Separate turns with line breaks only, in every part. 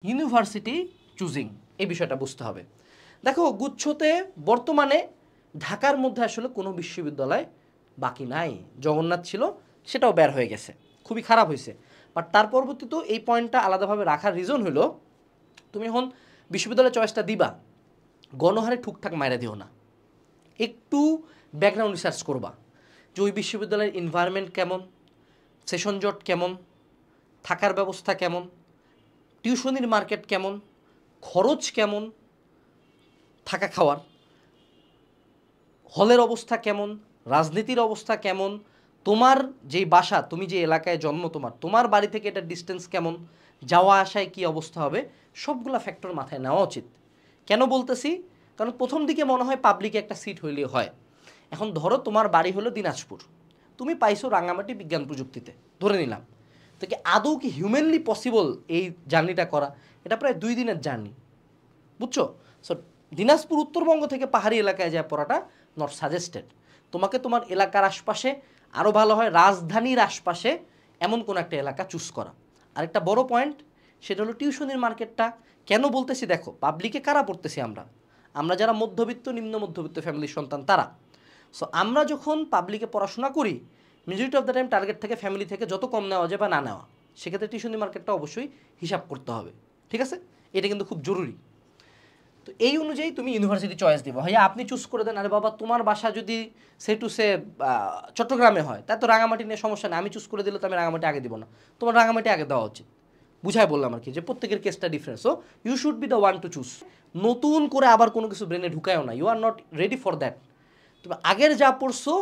University choosing এই বিষয়টা বুঝতে হবে। দেখো গুচ্ছতে বর্তমানে ঢাকার মধ্যে আসলে কোনো বিশ্ববিদ্যালয় বাকি নাই। জগন্নাথ ছিল, সেটাও বের হয়ে গেছে, খুবই খারাপ হয়েছে। বাট তার পরবর্তীতেও এই পয়েন্টটা আলাদাভাবে রাখার রিজন হলো, তুমি এখন বিশ্ববিদ্যালয় চয়েসটা দিবা, গণহারে ঠুকঠাক মাইরা দিও না, একটু ব্যাকগ্রাউন্ড রিসার্চ করবা যে ওই বিশ্ববিদ্যালয়ের এনভায়রনমেন্ট কেমন, সেশন জট কেমন, থাকার ব্যবস্থা কেমন, টিউশনির মার্কেট কেমন, খরচ কেমন, থাকা খাওয়ার, হলের অবস্থা কেমন, রাজনীতির অবস্থা কেমন, তোমার যেই বাসা, তুমি যে এলাকায় জন্ম, তোমার বাড়ি থেকে এটার ডিস্টেন্স কেমন, যাওয়া আসায় কি অবস্থা হবে, সবগুলা ফ্যাক্টর মাথায় নেওয়া উচিত। কেন বলতেছি? কারণ প্রথম দিকে মনে হয় পাবলিকে একটা সিট হইলেই হয়। এখন ধরো তোমার বাড়ি হলো দিনাজপুর, তুমি পাইছো রাঙামাটি বিজ্ঞান প্রযুক্তিতে, ধরে নিলাম, তো কি আদৌ কি হিউম্যানলি পসিবল এই জার্নিটা করা? এটা প্রায় 2 দিনের জার্নি, বুঝছো? সো দিনাজপুর উত্তরবঙ্গ থেকে পাহাড়ি এলাকায় যায় পড়াটা নট সাজেস্টেড। তোমাকে তোমার এলাকার আশপাশে, আরও ভালো হয় রাজধানীর আশপাশে এমন কোনো একটা এলাকা চুজ করা। আরেকটা বড় পয়েন্ট, সেটা হলো টিউশনির মার্কেটটা। কেন বলতেছি? দেখো পাবলিকে কারা পড়তেছি আমরা, আমরা যারা মধ্যবিত্ত নিম্ন মধ্যবিত্ত ফ্যামিলির সন্তান তারা। সো আমরা যখন পাবলিকে পড়াশোনা করি, majority of the time target থেকে ফ্যামিলি থেকে যত কম নেওয়া যায় বা না নেওয়া, সেক্ষেত্রে টিউশনি মার্কেটটা অবশ্যই হিসাব করতে হবে, ঠিক আছে? এটা কিন্তু খুব জরুরি। তো এই অনুযায়ী তুমি ইউনিভার্সিটি চয়েস দিবা। ভাইয়া আপনি চুজ করে দেন, আরে বাবা তোমার বাসা যদি সে টু সে চট্টগ্রামে হয়, তাই তো রাঙামাটি নিয়ে সমস্যা নেই, আমি চুজ করে দিলে তো আমি রাঙামাটি আগে দিব না, তোমার রাঙামাটি আগে দেওয়া উচিত। বুঝাই বললাম আর কি, যে প্রত্যেকের কেসটা difference. So you should be the one to choose. নতুন করে আবার কোনো কিছু ব্রেনে ঢুকায়ও না, you are not ready for that. তুমি আগের যা পড়ছো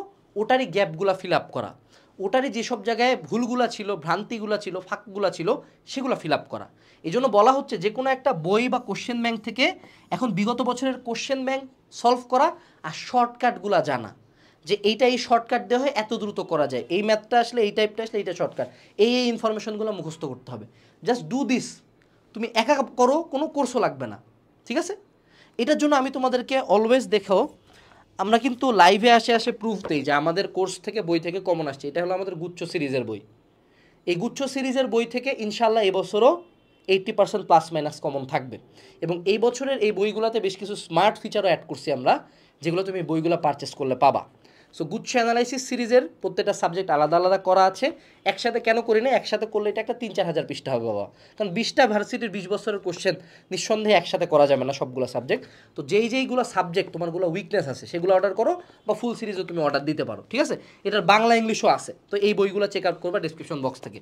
ওটারই গ্যাপগুলা ফিল আপ করা, ওটারই যেসব জায়গায় ভুলগুলা ছিল, ভ্রান্তিগুলা ছিল, ফাঁকগুলা ছিল, সেগুলো ফিল আপ করা। এই জন্য বলা হচ্ছে যে কোনো একটা বই বা কোশ্চেন ব্যাংক থেকে এখন বিগত বছরের কোশ্চেন ব্যাংক সলভ করা আর শর্টকাটগুলা জানা, যে এইটা এই শর্টকাট দেওয়া হয় এত দ্রুত করা যায়, এই ম্যাথটা আসলে এই টাইপটা আসলে এইটা শর্টকাট, এই ইনফরমেশনগুলো মুখস্থ করতে হবে। Just do this. তুমি একা করো, কোনো কোর্সও লাগবে না, ঠিক আছে? এটার জন্য আমি তোমাদেরকে অলওয়েজ দেখো, আমরা কিন্তু লাইভে আসে আসে প্রুফ দিই যে আমাদের কোর্স থেকে বই থেকে কমন আসছে। এটা হলো আমাদের গুচ্ছ সিরিজের বই। এই গুচ্ছ সিরিজের বই থেকে ইনশাল্লাহ এবছরও 80% প্লাস মাইনাস কমন থাকবে। এবং এই বছরের এই বইগুলোতে বেশ কিছু স্মার্ট ফিচারও অ্যাড করছি আমরা, যেগুলো তুমি বইগুলো পারচেস করলে পাবা। সো গুচ্ছ অ্যানালাইসিস সিরিজের প্রত্যেকটা সাবজেক্ট আলাদা আলাদা করা আছে। একসাথে কেন করি না? একসাথে করলে এটা একটা 3-4 হাজার পৃষ্ঠা হবে বাবা, কারণ 20টা ভার্সিটির 20 বছরের কোশ্চেন নিঃসন্দেহে একসাথে করা যাবে না সবগুলো সাবজেক্ট। তো যেইগুলো সাবজেক্ট তোমারগুলো উইকনেস আছে সেগুলো অর্ডার করো, বা ফুল সিরিজও তুমি অর্ডার দিতে পারো, ঠিক আছে? এটার বাংলা ইংলিশও আছে। তো এই বইগুলো চেক আউট করবা ডিসক্রিপশন বক্স থেকে।